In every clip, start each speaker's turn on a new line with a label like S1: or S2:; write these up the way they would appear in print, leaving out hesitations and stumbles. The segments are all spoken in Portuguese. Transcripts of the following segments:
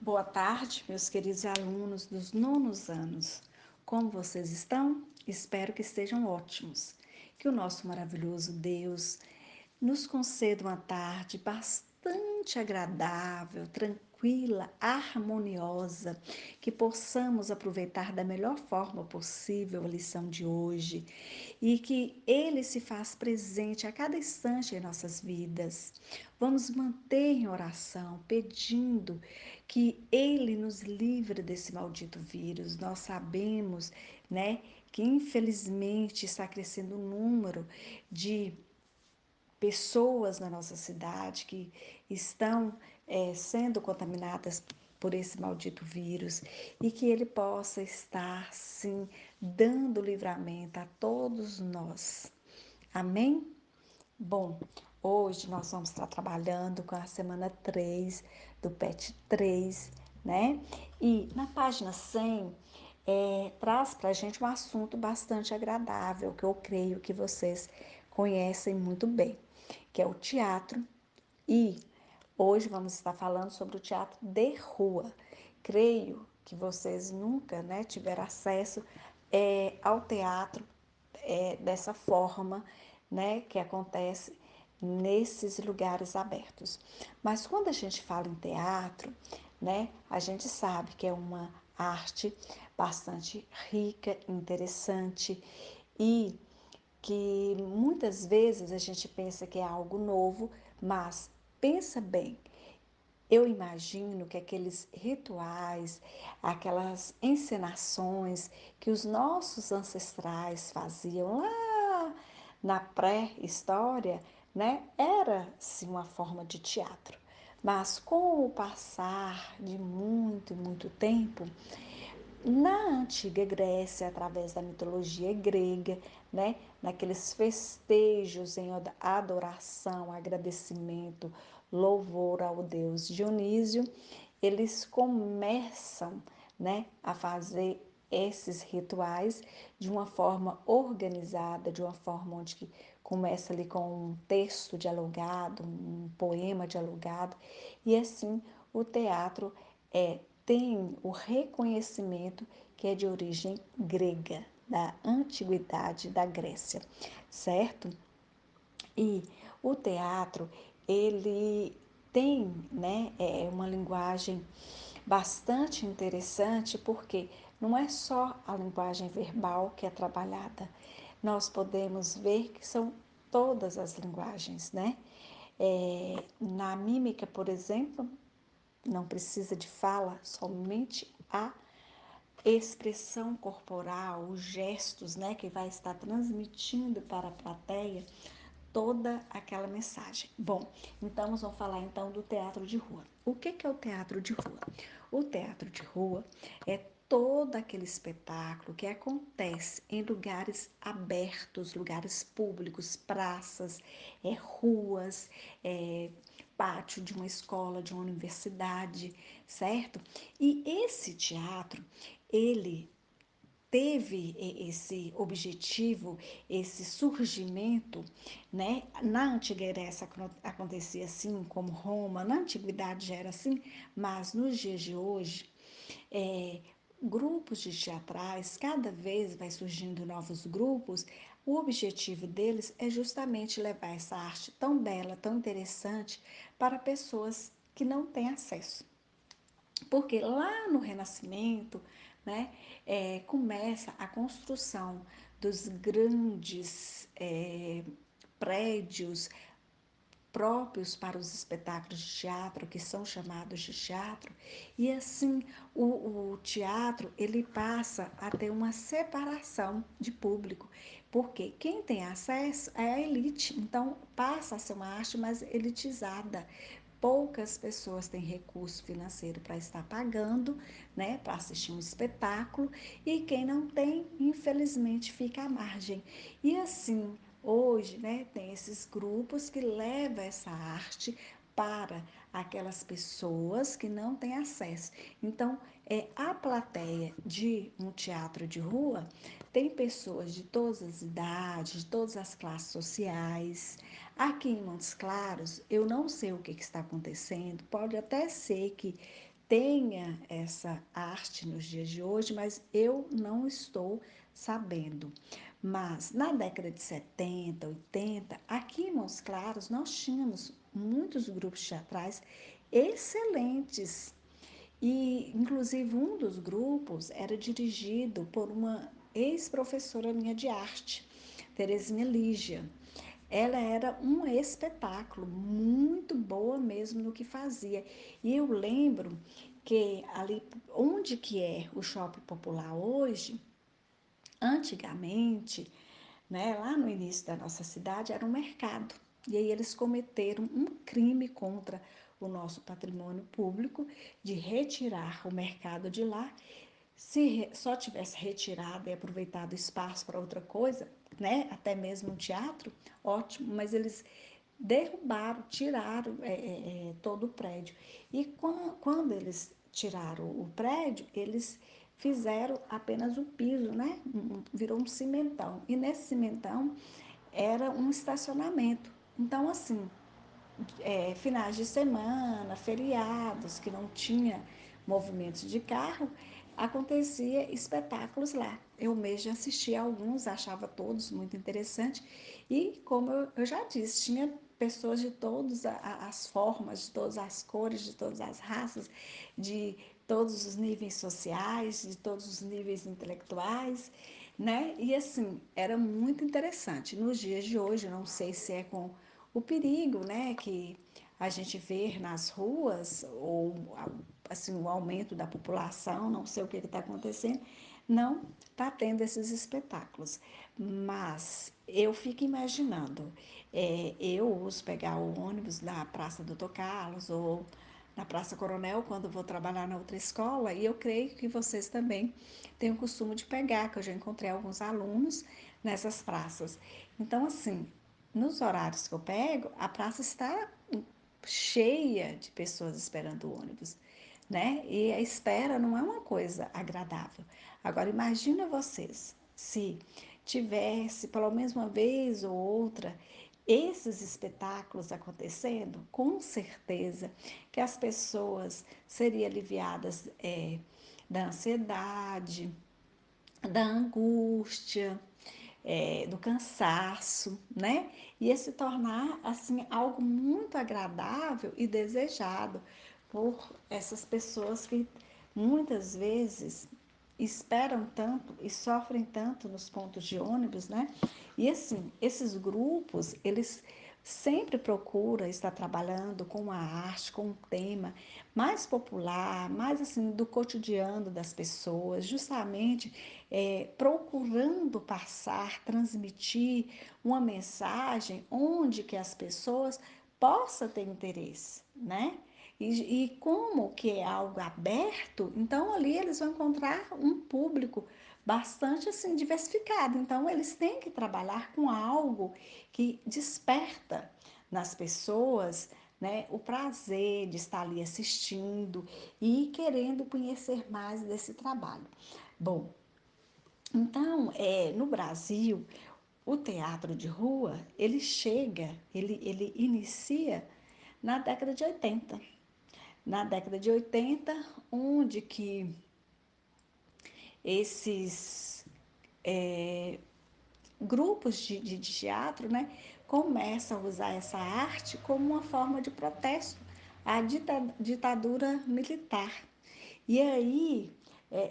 S1: Boa tarde, meus queridos alunos dos nonos anos. Como vocês estão? Espero que estejam ótimos. Que o nosso maravilhoso Deus nos conceda uma tarde bastante agradável, tranquila, harmoniosa, que possamos aproveitar da melhor forma possível a lição de hoje e que Ele se faz presente a cada instante em nossas vidas. Vamos manter em oração, pedindo que Ele nos livre desse maldito vírus. Nós sabemos, né, que infelizmente está crescendo o número de pessoas na nossa cidade que estão sendo contaminadas por esse maldito vírus e que ele possa estar, sim, dando livramento a todos nós. Amém? Bom, hoje nós vamos estar trabalhando com a semana 3 do PET 3, né? E na página 100 traz para a gente um assunto bastante agradável, que eu creio que vocês conhecem muito bem, que é o teatro. E hoje vamos estar falando sobre o teatro de rua. Creio que vocês nunca, né, tiveram acesso ao teatro dessa forma, né, que acontece nesses lugares abertos. Mas quando a gente fala em teatro, né, a gente sabe que é uma arte bastante rica, interessante e que muitas vezes a gente pensa que é algo novo, mas pensa bem, eu imagino que aqueles rituais, aquelas encenações que os nossos ancestrais faziam lá na pré-história, né, era sim uma forma de teatro. Mas com o passar de muito, muito tempo, na antiga Grécia, através da mitologia grega, né, naqueles festejos em adoração, agradecimento, louvor ao deus Dionísio, eles começam, né, a fazer esses rituais de uma forma organizada, de uma forma onde que começa ali com um texto dialogado, um poema dialogado, e assim o teatro tem o reconhecimento que é de origem grega, da antiguidade da Grécia, certo? E o teatro, ele tem, né, uma linguagem bastante interessante, porque não é só a linguagem verbal que é trabalhada, nós podemos ver que são todas as linguagens, né? Na mímica, por exemplo, não precisa de fala, somente a expressão corporal, os gestos, né, que vai estar transmitindo para a plateia toda aquela mensagem. Bom, então nós vamos falar então do teatro de rua. O que é o teatro de rua? O teatro de rua é todo aquele espetáculo que acontece em lugares abertos, lugares públicos, praças, ruas, pátio de uma escola, de uma universidade, certo? E esse teatro, ele teve esse objetivo, esse surgimento, né? Na antiga Grécia acontecia assim, como Roma, na antiguidade já era assim, mas nos dias de hoje, grupos de teatrais, cada vez vai surgindo novos grupos, o objetivo deles é justamente levar essa arte tão bela, tão interessante para pessoas que não têm acesso. Porque lá no Renascimento, né, começa a construção dos grandes prédios próprios para os espetáculos de teatro, que são chamados de teatro, e assim o teatro ele passa a ter uma separação de público, porque quem tem acesso é a elite, então passa a ser uma arte mais elitizada. Poucas pessoas têm recurso financeiro para estar pagando, né, para assistir um espetáculo, e quem não tem, infelizmente, fica à margem. E assim, hoje, né, tem esses grupos que levam essa arte para aquelas pessoas que não têm acesso. Então, a plateia de um teatro de rua tem pessoas de todas as idades, de todas as classes sociais. Aqui em Montes Claros, eu não sei o que está acontecendo, pode até ser que tenha essa arte nos dias de hoje, mas eu não estou sabendo. Mas na década de 70, 80, aqui em Montes Claros, nós tínhamos muitos grupos teatrais excelentes. E, inclusive, um dos grupos era dirigido por uma ex-professora minha de arte, Terezinha Lígia. Ela era um espetáculo, muito boa mesmo no que fazia. E eu lembro que ali onde que é o shopping popular hoje, antigamente, né, lá no início da nossa cidade, era um mercado. E aí eles cometeram um crime contra o nosso patrimônio público de retirar o mercado de lá. Se só tivesse retirado e aproveitado o espaço para outra coisa, né, até mesmo um teatro, ótimo, mas eles derrubaram, tiraram todo o prédio. E quando eles tiraram o prédio, eles fizeram apenas o piso, né? Virou um cimentão. E nesse cimentão era um estacionamento. Então, assim, finais de semana, feriados, que não tinha movimentos de carro, acontecia espetáculos lá. Eu mesmo assisti a alguns, achava todos muito interessantes. E, como eu já disse, tinha pessoas de todas as formas, de todas as cores, de todas as raças, de todos os níveis sociais, de todos os níveis intelectuais, né? E assim, era muito interessante. Nos dias de hoje, não sei se é com o perigo, né, que a gente vê nas ruas, ou assim, o aumento da população, não sei o que está acontecendo, não está tendo esses espetáculos. Mas eu fico imaginando, eu uso pegar o ônibus na Praça Doutor Carlos ou na Praça Coronel quando vou trabalhar na outra escola, e eu creio que vocês também têm o costume de pegar, que eu já encontrei alguns alunos nessas praças. Então, assim, nos horários que eu pego, a praça está cheia de pessoas esperando o ônibus, né? E a espera não é uma coisa agradável. Agora imagina vocês se tivesse pelo menos uma vez ou outra esses espetáculos acontecendo, com certeza que as pessoas seriam aliviadas da ansiedade, da angústia, do cansaço, né? Ia se tornar assim algo muito agradável e desejado por essas pessoas que muitas vezes esperam tanto e sofrem tanto nos pontos de ônibus, né? E assim, esses grupos, eles sempre procuram estar trabalhando com a arte, com um tema mais popular, mais assim do cotidiano das pessoas, justamente procurando passar, transmitir uma mensagem onde que as pessoas possam ter interesse, né? E como que é algo aberto, então ali eles vão encontrar um público bastante assim diversificado. Então eles têm que trabalhar com algo que desperta nas pessoas, né, o prazer de estar ali assistindo e querendo conhecer mais desse trabalho. Bom, então, no Brasil, o teatro de rua, ele inicia na década de 80. Na década de 80, onde que esses grupos de teatro, né, começam a usar essa arte como uma forma de protesto à ditadura militar. E aí,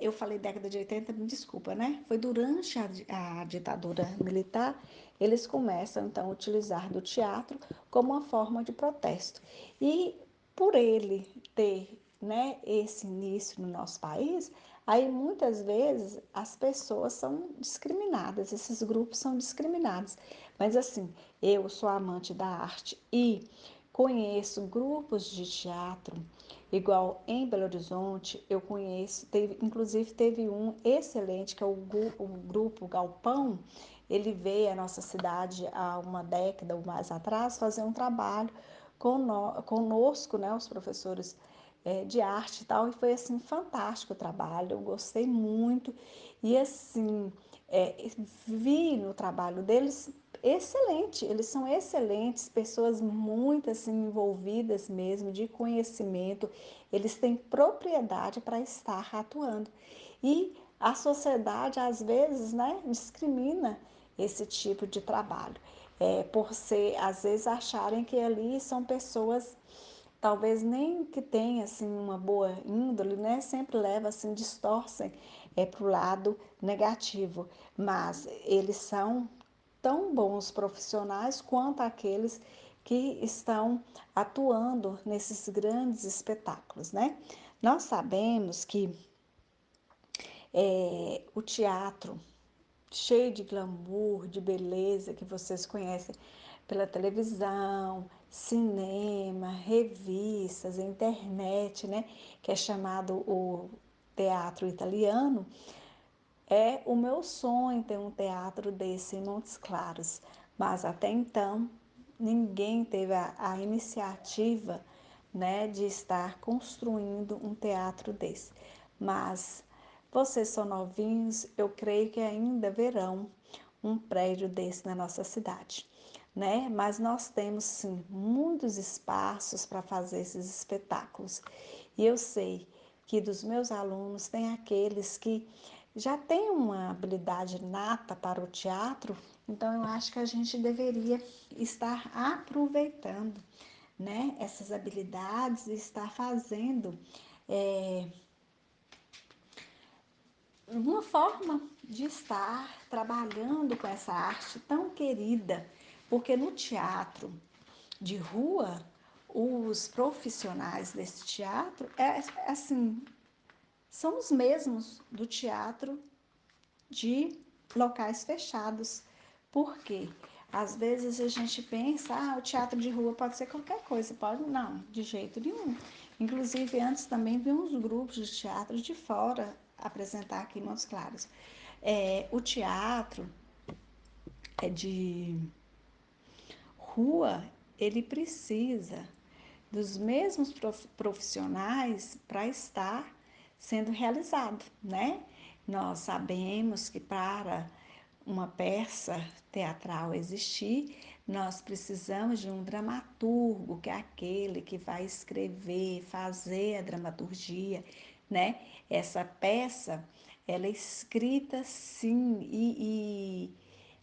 S1: eu falei década de 80, me desculpa, né? Foi durante a ditadura militar, eles começam então a utilizar do teatro como uma forma de protesto. E por ele ter, né, esse início no nosso país, aí muitas vezes as pessoas são discriminadas, esses grupos são discriminados. Mas assim, eu sou amante da arte e conheço grupos de teatro, igual em Belo Horizonte, eu conheço, inclusive teve um excelente, que é o grupo Galpão. Ele veio à nossa cidade há uma década ou mais atrás fazer um trabalho conosco, né, os professores de arte e tal, e foi assim fantástico o trabalho, eu gostei muito. E assim, vi no trabalho deles excelente, eles são excelentes, pessoas muito assim envolvidas mesmo, de conhecimento, eles têm propriedade para estar atuando. E a sociedade, às vezes, né, discrimina esse tipo de trabalho, por ser, às vezes, acharem que ali são pessoas talvez nem que tenha assim uma boa índole, né? Sempre leva assim, distorcem para o lado negativo, mas eles são tão bons profissionais quanto aqueles que estão atuando nesses grandes espetáculos, né? Nós sabemos que o teatro cheio de glamour, de beleza que vocês conhecem pela televisão, cinema, revistas, internet, né, que é chamado o teatro italiano. É o meu sonho ter um teatro desse em Montes Claros, mas até então ninguém teve a iniciativa, né, de estar construindo um teatro desse. Mas vocês são novinhos, eu creio que ainda verão um prédio desse na nossa cidade, né? Mas nós temos sim muitos espaços para fazer esses espetáculos. E eu sei que dos meus alunos tem aqueles que já têm uma habilidade nata para o teatro, então eu acho que a gente deveria estar aproveitando, né, essas habilidades e estar fazendo uma forma de estar trabalhando com essa arte tão querida, porque no teatro de rua, os profissionais desse teatro assim, são os mesmos do teatro de locais fechados. Por quê? Às vezes a gente pensa, o teatro de rua pode ser qualquer coisa, pode não, de jeito nenhum. Inclusive, antes também vi uns grupos de teatro de fora apresentar aqui em Montes Claros. O teatro de rua, ele precisa dos mesmos profissionais para estar sendo realizado, né? Nós sabemos que para uma peça teatral existir, nós precisamos de um dramaturgo, que é aquele que vai escrever, fazer a dramaturgia, né? Essa peça, ela é escrita sim e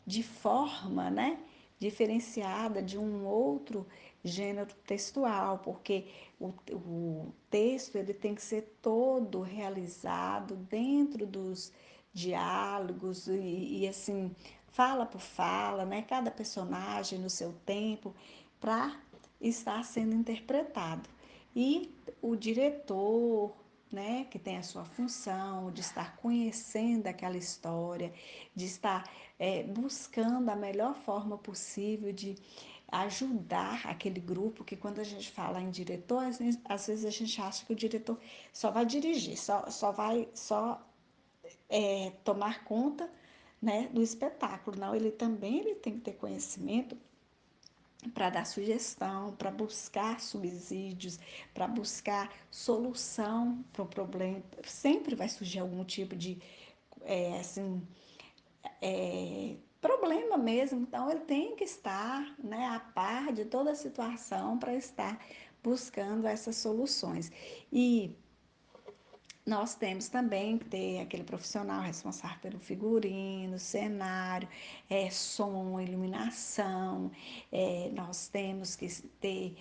S1: de forma, né, diferenciada de um outro gênero textual, porque o texto ele tem que ser todo realizado dentro dos diálogos e assim, fala por fala, né, cada personagem no seu tempo, para estar sendo interpretado. E o diretor, né, que tem a sua função de estar conhecendo aquela história, de estar buscando a melhor forma possível de ajudar aquele grupo, que quando a gente fala em diretor, às vezes a gente acha que o diretor só vai dirigir, só vai tomar conta, né, do espetáculo. Não, ele tem que ter conhecimento para dar sugestão, para buscar subsídios, para buscar solução para o problema. Sempre vai surgir algum tipo de assim, problema mesmo. Então, ele tem que estar, né, a par de toda a situação para estar buscando essas soluções. E nós temos também que ter aquele profissional responsável pelo figurino, cenário, som, iluminação. Nós temos que ter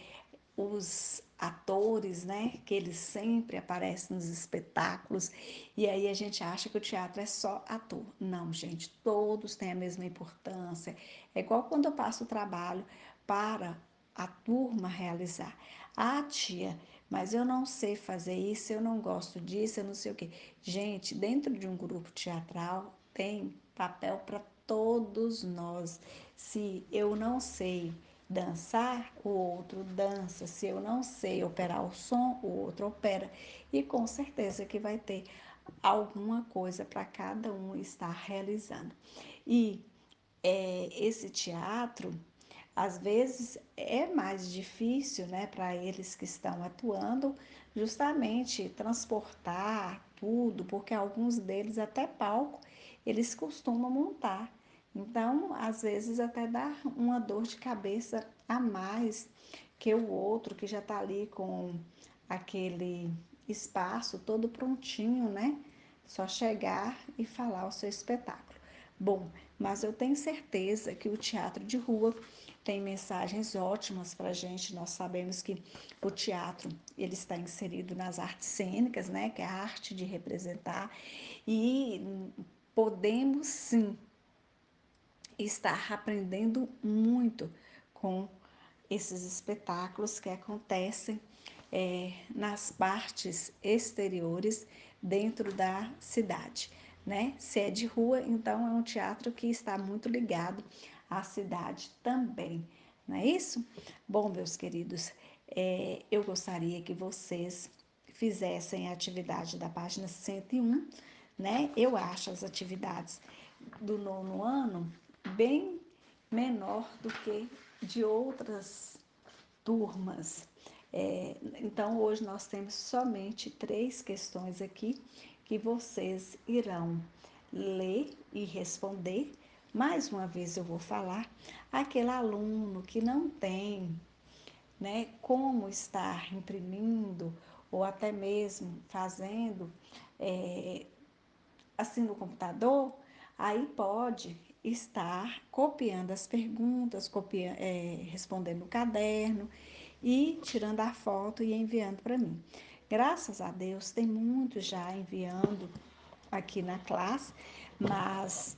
S1: os atores, né, que eles sempre aparecem nos espetáculos, e aí a gente acha que o teatro é só ator. Não, gente, todos têm a mesma importância. É igual quando eu passo o trabalho para a turma realizar. Ah, tia, mas eu não sei fazer isso, eu não gosto disso, eu não sei o quê. Gente, dentro de um grupo teatral tem papel para todos nós. Se eu não sei dançar, o outro dança. Se eu não sei operar o som, o outro opera. E com certeza que vai ter alguma coisa para cada um estar realizando. E esse teatro, às vezes, é mais difícil, né, para eles que estão atuando, justamente transportar tudo, porque alguns deles até palco eles costumam montar. Então, às vezes até dá uma dor de cabeça a mais que o outro que já está ali com aquele espaço todo prontinho, né? Só chegar e falar o seu espetáculo. Bom, mas eu tenho certeza que o teatro de rua tem mensagens ótimas para a gente. Nós sabemos que o teatro ele está inserido nas artes cênicas, né? Que é a arte de representar e podemos sim estar aprendendo muito com esses espetáculos que acontecem nas partes exteriores dentro da cidade, né? Se é de rua, então é um teatro que está muito ligado à cidade também, não é isso? Bom, meus queridos, eu gostaria que vocês fizessem a atividade da página 101, né? Eu acho as atividades do nono ano bem menor do que de outras turmas. Então, hoje nós temos somente 3 questões aqui que vocês irão ler e responder. Mais uma vez eu vou falar, aquele aluno que não tem, né, como estar imprimindo ou até mesmo fazendo assim no computador, aí pode estar copiando as perguntas, respondendo no caderno e tirando a foto e enviando para mim. Graças a Deus, tem muitos já enviando aqui na classe, mas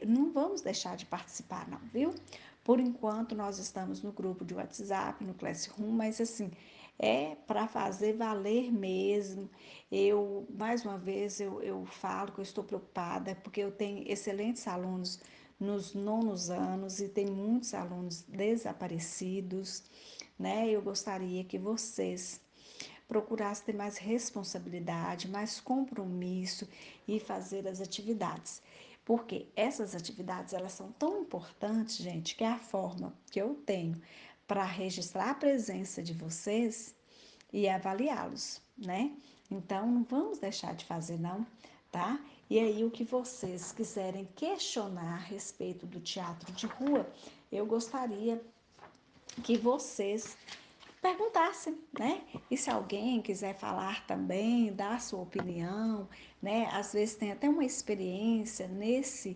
S1: não vamos deixar de participar, não, viu? Por enquanto, nós estamos no grupo de WhatsApp, no Classroom, mas assim, é para fazer valer mesmo. Mais uma vez, eu falo que eu estou preocupada, porque eu tenho excelentes alunos nos nonos anos e tem muitos alunos desaparecidos, né? Eu gostaria que vocês procurassem ter mais responsabilidade, mais compromisso e fazer as atividades. Porque essas atividades, elas são tão importantes, gente, que é a forma que eu tenho para registrar a presença de vocês e avaliá-los, né? Então, não vamos deixar de fazer, não, tá? E aí, o que vocês quiserem questionar a respeito do teatro de rua, eu gostaria que vocês perguntassem, né? E se alguém quiser falar também, dar a sua opinião, né? Às vezes tem até uma experiência nesse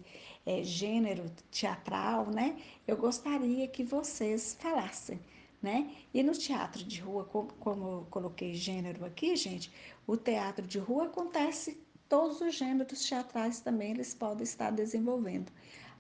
S1: gênero teatral, né? Eu gostaria que vocês falassem, né? E no teatro de rua, como eu coloquei gênero aqui, gente, o teatro de rua acontece todos os gêneros teatrais também eles podem estar desenvolvendo.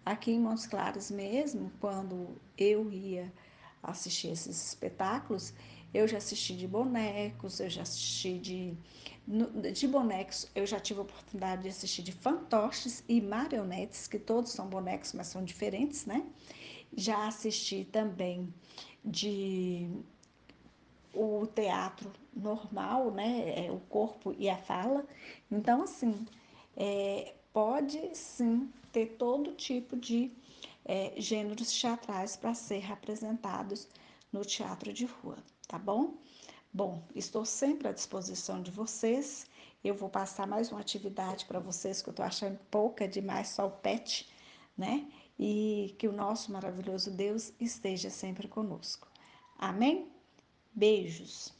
S1: Aqui em Montes Claros mesmo, quando eu ia assistir esses espetáculos, eu já assisti de bonecos, eu já assisti de bonecos, eu já tive a oportunidade de assistir de fantoches e marionetes, que todos são bonecos, mas são diferentes, né? Já assisti também de o teatro normal, né? O corpo e a fala. Então, assim, pode sim ter todo tipo de gêneros teatrais para ser representados no teatro de rua, tá bom? Bom, estou sempre à disposição de vocês. Eu vou passar mais uma atividade para vocês que eu estou achando pouca demais, só o PET, né? E que o nosso maravilhoso Deus esteja sempre conosco. Amém? Beijos!